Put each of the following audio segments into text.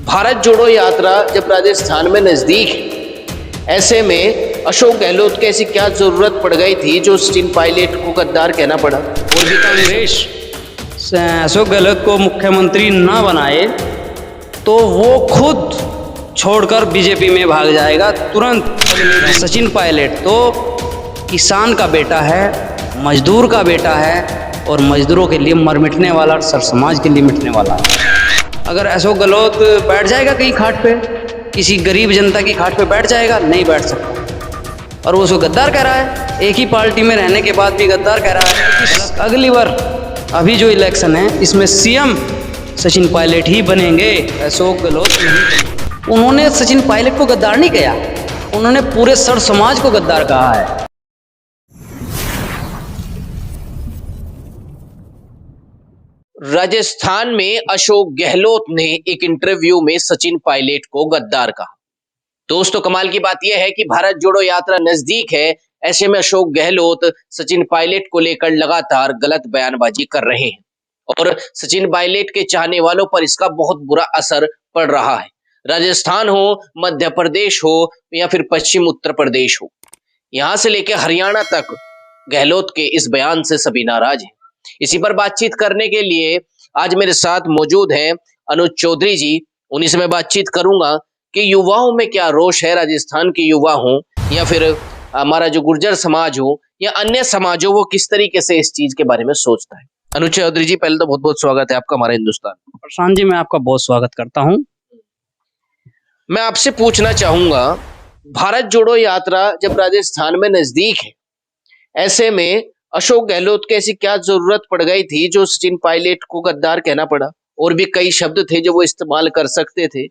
भारत जोड़ो यात्रा जब राजस्थान में नजदीक है, ऐसे में अशोक गहलोत की ऐसी क्या जरूरत पड़ गई थी जो सचिन पायलट को गद्दार कहना पड़ा। और भी कांग्रेस अशोक गहलोत को मुख्यमंत्री ना बनाए तो वो खुद छोड़कर बीजेपी में भाग जाएगा तुरंत। सचिन पायलट तो किसान का बेटा है, मजदूर का बेटा है और मजदूरों के लिए मर मिटने वाला, सर समाज के लिए मिटने वाला है। अगर अशोक गहलोत बैठ जाएगा कहीं खाट पे, किसी गरीब जनता की खाट पे बैठ जाएगा, नहीं बैठ सकता। और वो उसको गद्दार कह रहा है, एक ही पार्टी में रहने के बाद भी गद्दार कह रहा है। अगली बार अभी जो इलेक्शन है इसमें सीएम सचिन पायलट ही बनेंगे, अशोक गहलोत नहीं। उन्होंने सचिन पायलट को गद्दार नहीं किया, उन्होंने पूरे सर समाज को गद्दार कहा है। राजस्थान में अशोक गहलोत ने एक इंटरव्यू में सचिन पायलट को गद्दार कहा। दोस्तों, कमाल की बात यह है कि भारत जोड़ो यात्रा नजदीक है, ऐसे में अशोक गहलोत सचिन पायलट को लेकर लगातार गलत बयानबाजी कर रहे हैं और सचिन पायलट के चाहने वालों पर इसका बहुत बुरा असर पड़ रहा है। राजस्थान हो, मध्य प्रदेश हो या फिर पश्चिम उत्तर प्रदेश हो, यहां से लेकर हरियाणा तक गहलोत के इस बयान से सभी नाराज हैं। इसी पर बातचीत करने के लिए आज मेरे साथ मौजूद हैं अनुज चौधरी जी। उन्हीं से मैं बातचीत करूंगा कि युवाओं में क्या रोष है, राजस्थान के युवा हो या फिर हमारा जो गुर्जर समाज हो या अन्य समाज हो, वो किस तरीके से इस चीज के बारे में सोचता है। अनुज चौधरी जी, पहले तो बहुत बहुत स्वागत है आपका हमारे हिंदुस्तान। प्रशांत जी, मैं आपका बहुत स्वागत करता हूं। मैं आपसे पूछना चाहूंगा, भारत जोड़ो यात्रा जब राजस्थान में नजदीक है, ऐसे में अशोक गहलोत की ऐसी क्या जरूरत पड़ गई थी जो सचिन पायलट को गद्दार कहना पड़ा। और भी कई शब्द थे जो वो इस्तेमाल कर सकते थे,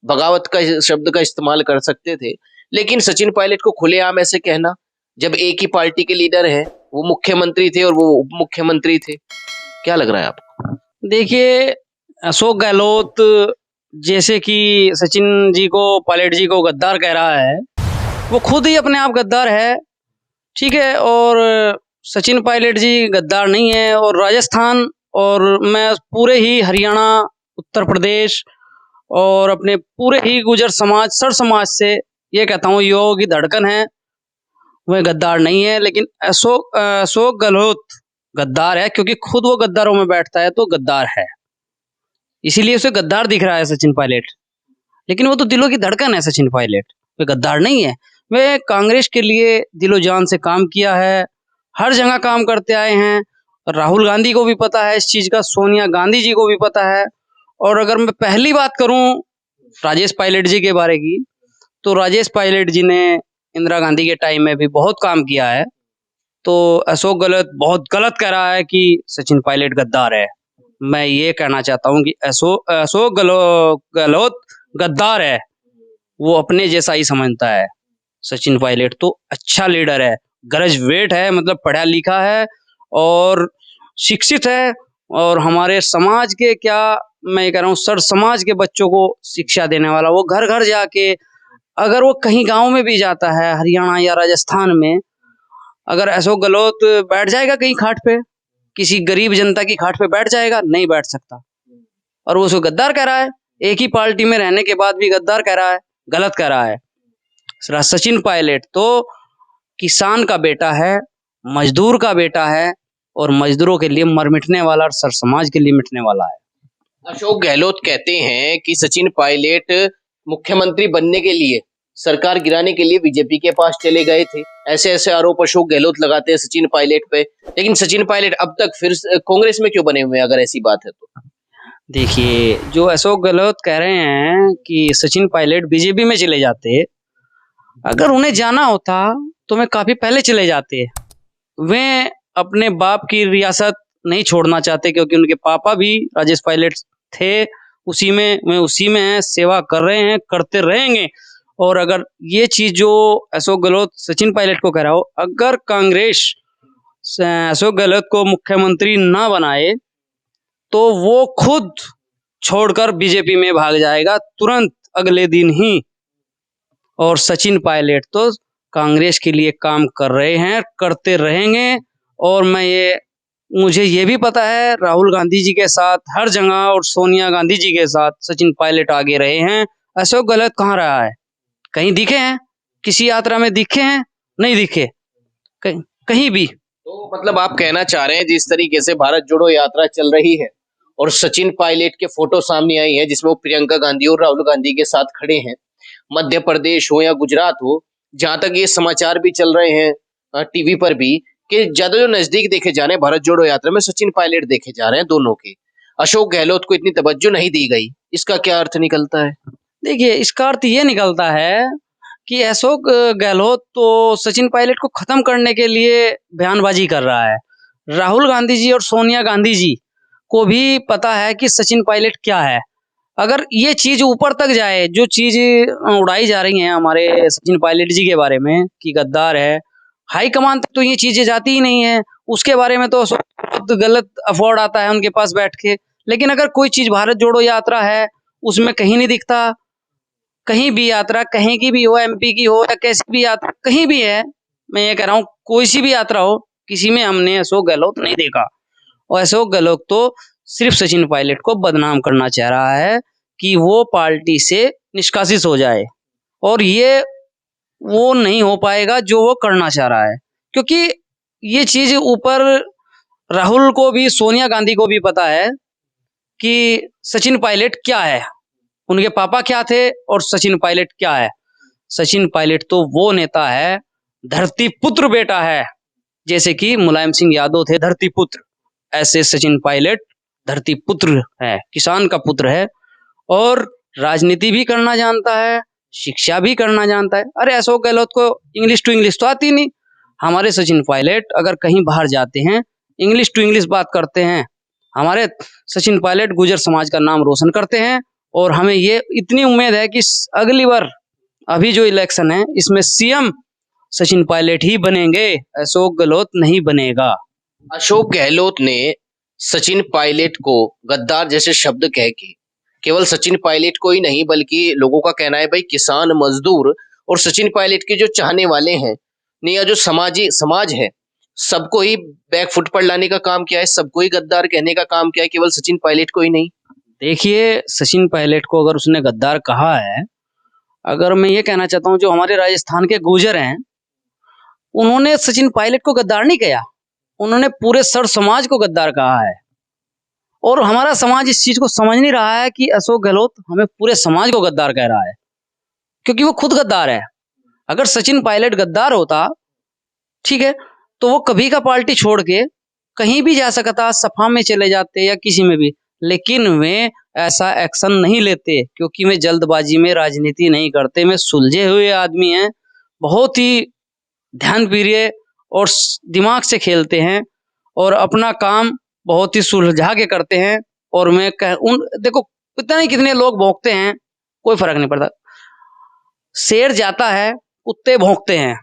बगावत का शब्द का इस्तेमाल कर सकते थे, लेकिन सचिन पायलट को खुलेआम ऐसे कहना, जब एक ही पार्टी के लीडर हैं, वो मुख्यमंत्री थे और वो उप मुख्यमंत्री थे, क्या लग रहा है आपको? देखिए, अशोक गहलोत जैसे कि सचिन जी को, पायलट जी को गद्दार कह रहा है, वो खुद ही अपने आप गद्दार है, ठीक है। और सचिन पायलट जी गद्दार नहीं है। और राजस्थान और मैं पूरे ही हरियाणा, उत्तर प्रदेश और अपने पूरे ही गुर्जर समाज, सर समाज से ये कहता हूँ, युवाओं की धड़कन है, वह गद्दार नहीं है। लेकिन अशोक गहलोत गद्दार है क्योंकि खुद वो गद्दारों में बैठता है, तो गद्दार है, इसीलिए उसे गद्दार दिख रहा है सचिन पायलट। लेकिन वो तो दिलों की धड़कन है सचिन पायलट, वे गद्दार नहीं है। वे कांग्रेस के लिए दिलो जान से काम किया है, हर जगह काम करते आए हैं। राहुल गांधी को भी पता है इस चीज का, सोनिया गांधी जी को भी पता है। और अगर मैं पहली बात करूं राजेश पायलट जी के बारे की, तो राजेश पायलट जी ने इंदिरा गांधी के टाइम में भी बहुत काम किया है। तो अशोक गहलोत बहुत गलत कह रहा है कि सचिन पायलट गद्दार है। मैं ये कहना चाहता हूं कि अशोक गहलोत गद्दार है, वो अपने जैसा ही समझता है। सचिन पायलट तो अच्छा लीडर है, ग्रेजुएट है, मतलब पढ़ा लिखा है और शिक्षित है। और हमारे समाज के, क्या मैं कह रहा हूँ, सर समाज के बच्चों को शिक्षा देने वाला। वो घर घर जाके, अगर वो कहीं गांव में भी जाता है, हरियाणा या राजस्थान में, अगर अशोक गहलोत बैठ जाएगा कहीं खाट पे, किसी गरीब जनता की खाट पे बैठ जाएगा, नहीं बैठ सकता। और वो उसको गद्दार कह रहा है, एक ही पार्टी में रहने के बाद भी गद्दार कह रहा है, गलत कह रहा है। सचिन पायलट तो किसान का बेटा है, मजदूर का बेटा है और मजदूरों के लिए मर मिटने वाला, सर समाज के लिए मिटने वाला है। अशोक गहलोत कहते हैं कि सचिन पायलट मुख्यमंत्री बनने के लिए, सरकार गिराने के लिए बीजेपी के पास चले गए थे। ऐसे ऐसे आरोप अशोक गहलोत लगाते हैं सचिन पायलट पे। लेकिन सचिन पायलट अब तक फिर कांग्रेस में क्यों बने हुए हैं, अगर ऐसी बात है तो? देखिए, जो अशोक गहलोत कह रहे हैं कि सचिन पायलट बीजेपी में चले जाते, अगर उन्हें जाना होता तो मैं काफी पहले चले जाते। वे अपने बाप की रियासत नहीं छोड़ना चाहते क्योंकि उनके पापा भी राजेश पायलट थे, उसी में वे उसी में है, सेवा कर रहे हैं, करते रहेंगे। और अगर ये चीज जो अशोक गहलोत सचिन पायलट को कह रहा हो, अगर कांग्रेस अशोक गहलोत को मुख्यमंत्री ना बनाए तो वो खुद छोड़कर बीजेपी में भाग जाएगा तुरंत, अगले दिन ही। और सचिन पायलट तो कांग्रेस के लिए काम कर रहे हैं, करते रहेंगे। और मैं ये मुझे ये भी पता है राहुल गांधी जी के साथ हर जगह और सोनिया गांधी जी के साथ सचिन पायलट आगे रहे हैं। अशोक गहलोत कहाँ रहा है? कहीं दिखे हैं? किसी यात्रा में दिखे हैं? नहीं दिखे कहीं, कहीं भी। तो मतलब आप कहना चाह रहे हैं जिस तरीके से भारत जोड़ो यात्रा चल रही है और सचिन पायलट के फोटो सामने आई है जिसमें वो प्रियंका गांधी और राहुल गांधी के साथ खड़े हैं, मध्य प्रदेश हो या गुजरात हो, जहां तक ये समाचार भी चल रहे हैं टीवी पर भी, कि ज्यादा जो नजदीक देखे जा रहे हैं भारत जोड़ो यात्रा में सचिन पायलट देखे जा रहे हैं दोनों के, अशोक गहलोत को इतनी तवज्जो नहीं दी गई, इसका क्या अर्थ निकलता है? देखिए, इसका अर्थ ये निकलता है कि अशोक गहलोत तो सचिन पायलट को खत्म करने के लिए बयानबाजी कर रहा है। राहुल गांधी जी और सोनिया गांधी जी को भी पता है कि सचिन पायलट क्या है। अगर ये चीज ऊपर तक जाए, जो चीज उड़ाई जा रही हैं हमारे सचिन पायलट जी के बारे में कि गद्दार है, हाई कमान तक तो ये चीजें जाती ही नहीं है। उसके बारे में तो बहुत गलत अफवाह आता है उनके पास बैठ के। लेकिन अगर कोई चीज भारत जोड़ो यात्रा है उसमें कहीं नहीं दिखता। कहीं भी यात्रा कहीं की भी हो, एमपी की हो या कैसी भी यात्रा कहीं भी है, मैं ये कह रहा हूँ कोई सी भी यात्रा हो, किसी में हमने अशोक गहलोत नहीं देखा। और अशोक गहलोत तो सिर्फ सचिन पायलट को बदनाम करना चाह रहा है कि वो पार्टी से निष्कासित हो जाए। और ये वो नहीं हो पाएगा जो वो करना चाह रहा है, क्योंकि ये चीज ऊपर राहुल को भी सोनिया गांधी को भी पता है कि सचिन पायलट क्या है, उनके पापा क्या थे और सचिन पायलट क्या है। सचिन पायलट तो वो नेता है, धरती पुत्र बेटा है। जैसे कि मुलायम सिंह यादव थे धरती पुत्र, ऐसे सचिन पायलट धरती पुत्र है, किसान का पुत्र है। और राजनीति भी करना जानता है, शिक्षा भी करना जानता है। अरे अशोक गहलोत को इंग्लिश टू इंग्लिश तो आती नहीं। हमारे सचिन पायलट अगर कहीं बाहर जाते हैं इंग्लिश टू इंग्लिश बात करते हैं। हमारे सचिन पायलट गुर्जर समाज का नाम रोशन करते हैं। और हमें ये इतनी उम्मीद है कि अगली बार अभी जो इलेक्शन है इसमें सीएम सचिन पायलट ही बनेंगे, अशोक गहलोत नहीं बनेगा। अशोक गहलोत ने सचिन पायलट को गद्दार जैसे शब्द कह के केवल सचिन पायलट को ही नहीं बल्कि लोगों का कहना है भाई किसान मजदूर और सचिन पायलट के जो चाहने वाले हैं ने या जो समाज है सबको ही बैक फुट पर लाने का काम किया है, सबको ही गद्दार कहने का काम किया है, केवल सचिन पायलट को ही नहीं। देखिए, सचिन पायलट को अगर उसने गद्दार कहा है, अगर मैं ये कहना चाहता हूँ जो हमारे राजस्थान के गुर्जर हैं उन्होंने सचिन पायलट को गद्दार नहीं कहा, उन्होंने पूरे सर समाज को गद्दार कहा है। और हमारा समाज इस चीज को समझ नहीं रहा है कि अशोक गहलोत हमें पूरे समाज को गद्दार कह रहा है, क्योंकि वो खुद गद्दार है। अगर सचिन पायलट गद्दार होता, ठीक है, तो वो कभी का पार्टी छोड़ के कहीं भी जा सकता, सपा में चले जाते या किसी में भी। लेकिन वे ऐसा एक्शन नहीं लेते क्योंकि वे जल्दबाजी में राजनीति नहीं करते। वे सुलझे हुए आदमी हैं, बहुत ही ध्यान प्रिय और दिमाग से खेलते हैं और अपना काम बहुत ही सुलझा के करते हैं। और मैं उन देखो कितने ही कितने लोग भौंकते हैं, कोई फर्क नहीं पड़ता। शेर जाता है, कुत्ते भौंकते हैं,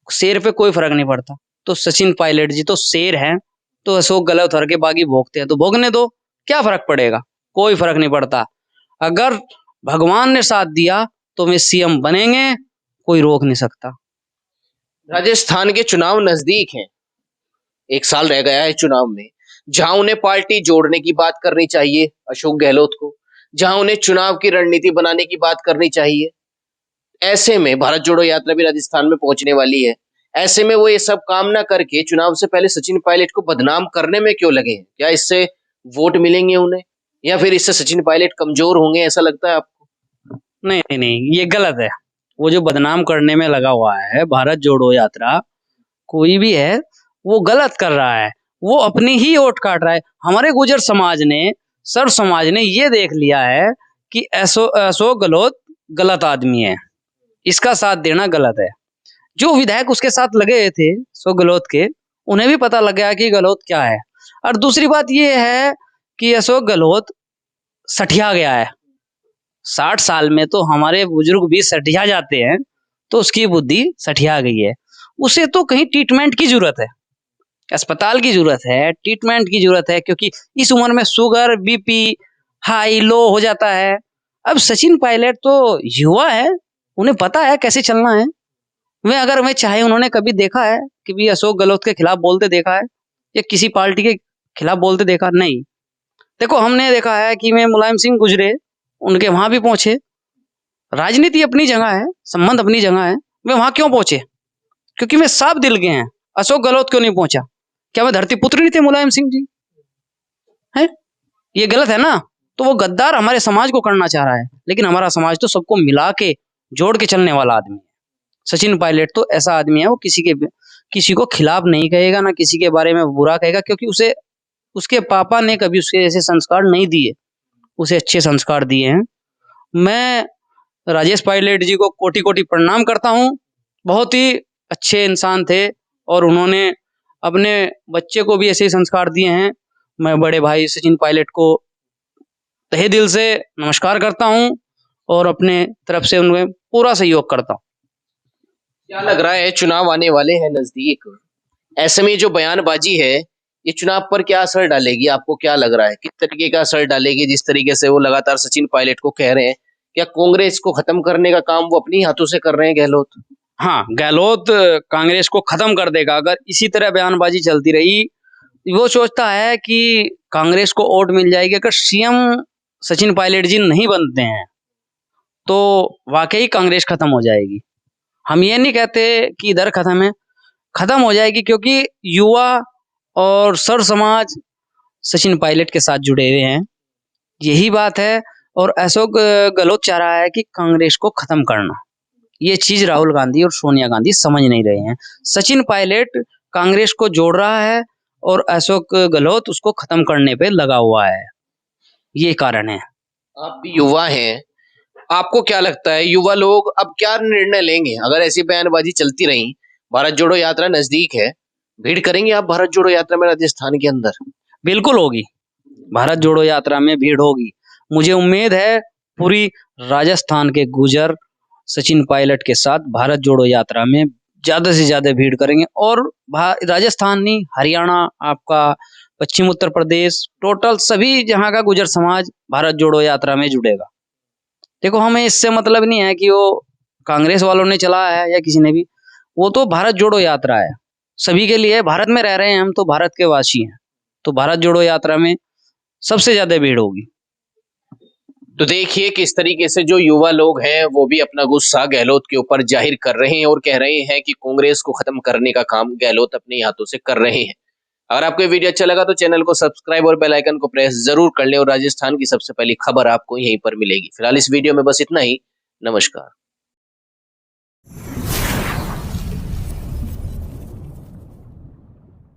शेर पे कोई फर्क नहीं पड़ता। तो सचिन पायलट जी तो शेर हैं, तो अशोक गहलोत हर के बागी भौंकते हैं, तो भौंकने दो, क्या फर्क पड़ेगा? कोई फर्क नहीं पड़ता। अगर भगवान ने साथ दिया तो वे सीएम बनेंगे, कोई रोक नहीं सकता। राजस्थान के चुनाव नजदीक हैं, एक साल रह गया है चुनाव में, जहां उन्हें पार्टी जोड़ने की बात करनी चाहिए अशोक गहलोत को, जहां उन्हें चुनाव की रणनीति बनाने की बात करनी चाहिए। ऐसे में भारत जोड़ो यात्रा भी राजस्थान में पहुंचने वाली है, ऐसे में वो ये सब काम ना करके चुनाव से पहले सचिन पायलट को बदनाम करने में क्यों लगे हैं? क्या इससे वोट मिलेंगे उन्हें या फिर इससे सचिन पायलट कमजोर होंगे, ऐसा लगता है आपको? नहीं नहीं नहीं, ये गलत है। वो जो बदनाम करने में लगा हुआ है भारत जोड़ो यात्रा, कोई भी है, वो गलत कर रहा है, वो अपनी ही वोट काट रहा है। हमारे गुर्जर समाज ने, सर्व समाज ने ये देख लिया है कि अशोक गहलोत गलत आदमी है, इसका साथ देना गलत है। जो विधायक उसके साथ लगे थे अशोक गहलोत के, उन्हें भी पता लग गया कि गहलोत क्या है। और दूसरी बात ये है कि अशोक गहलोत सठिया गया है। 60 साल में तो हमारे बुजुर्ग भी सठिया जाते हैं, तो उसकी बुद्धि सठिया गई है। उसे तो कहीं ट्रीटमेंट की जरूरत है, अस्पताल की जरूरत है, ट्रीटमेंट की जरूरत है, क्योंकि इस उम्र में शुगर बीपी हाई लो हो जाता है। अब सचिन पायलट तो युवा है, उन्हें पता है कैसे चलना है। वे अगर मैं चाहे, उन्होंने कभी देखा है कि भी अशोक गहलोत के खिलाफ बोलते देखा है? या किसी पार्टी के खिलाफ बोलते देखा नहीं। देखो हमने देखा है कि मैं मुलायम सिंह गुजरे उनके वहां भी पहुंचे, राजनीति अपनी जगह है, संबंध अपनी जगह है, वे वहां क्यों पहुंचे? क्योंकि वे साफ दिल के हैं। अशोक गहलोत क्यों नहीं पहुंचा? क्या वे धरती पुत्र नहीं थे मुलायम सिंह जी? है ये गलत है ना। तो वो गद्दार हमारे समाज को करना चाह रहा है, लेकिन हमारा समाज तो सबको मिला के जोड़ के चलने वाला आदमी है। सचिन पायलट तो ऐसा आदमी है, वो किसी को खिलाफ नहीं कहेगा, ना किसी के बारे में बुरा कहेगा, क्योंकि उसे उसके पापा ने कभी उसके ऐसे संस्कार नहीं दिए, उसे अच्छे संस्कार दिए हैं। मैं राजेश पायलट जी को कोटि कोटि प्रणाम करता हूँ। बहुत ही अच्छे इंसान थे और उन्होंने अपने बच्चे को भी ऐसे ही संस्कार दिए हैं। मैं बड़े भाई सचिन पायलट को तहे दिल से नमस्कार करता हूँ और अपने तरफ से उनमें पूरा सहयोग करता हूँ। क्या लग रहा है, चुनाव आने वाले हैं नजदीक, ऐसे में जो बयानबाजी है ये चुनाव पर क्या असर डालेगी? आपको क्या लग रहा है, किस तरीके का असर डालेगी? जिस तरीके से वो लगातार सचिन पायलट को कह रहे हैं, क्या कांग्रेस को खत्म करने का काम वो अपनी हाथों से कर रहे हैं गहलोत? हाँ, गहलोत कांग्रेस को खत्म कर देगा अगर इसी तरह बयानबाजी चलती रही। वो सोचता है कि कांग्रेस को वोट मिल जाएगी अगर सीएम सचिन पायलट जी नहीं बनते हैं, तो वाकई कांग्रेस खत्म हो जाएगी। हम ये नहीं कहते कि इधर खत्म है, खत्म हो जाएगी, क्योंकि युवा और सर समाज सचिन पायलट के साथ जुड़े हुए हैं, यही बात है। और अशोक गहलोत चाह रहा है कि कांग्रेस को खत्म करना। ये चीज राहुल गांधी और सोनिया गांधी समझ नहीं रहे हैं। सचिन पायलट कांग्रेस को जोड़ रहा है और अशोक गहलोत उसको खत्म करने पे लगा हुआ है, ये कारण है। आप भी युवा हैं, आपको क्या लगता है युवा लोग अब क्या निर्णय लेंगे अगर ऐसी बयानबाजी चलती रही? भारत जोड़ो यात्रा नजदीक है, भीड़ करेंगे आप भारत जोड़ो यात्रा में राजस्थान के अंदर? बिल्कुल होगी, भारत जोड़ो यात्रा में भीड़ होगी। मुझे उम्मीद है पूरी राजस्थान के गुर्जर सचिन पायलट के साथ भारत जोड़ो यात्रा में ज्यादा से ज्यादा भीड़ करेंगे। और राजस्थान नहीं, हरियाणा, आपका पश्चिम उत्तर प्रदेश, टोटल सभी जहां का गुर्जर समाज भारत जोड़ो यात्रा में जुड़ेगा। देखो हमें इससे मतलब नहीं है कि वो कांग्रेस वालों ने चलाया है या किसी ने भी, वो तो भारत जोड़ो यात्रा है, सभी के लिए। भारत में रह रहे हैं हम, तो भारत के वासी हैं, तो भारत जोड़ो यात्रा में सबसे ज्यादा भीड़ होगी। तो देखिए किस तरीके से जो युवा लोग हैं वो भी अपना गुस्सा गहलोत के ऊपर जाहिर कर रहे हैं और कह रहे हैं कि कांग्रेस को खत्म करने का काम गहलोत अपने हाथों से कर रहे हैं। अगर आपको ये वीडियो अच्छा लगा तो चैनल को सब्सक्राइब और बेल आइकन को प्रेस जरूर कर लें और राजस्थान की सबसे पहली खबर आपको यहीं पर मिलेगी। फिलहाल इस वीडियो में बस इतना ही। नमस्कार।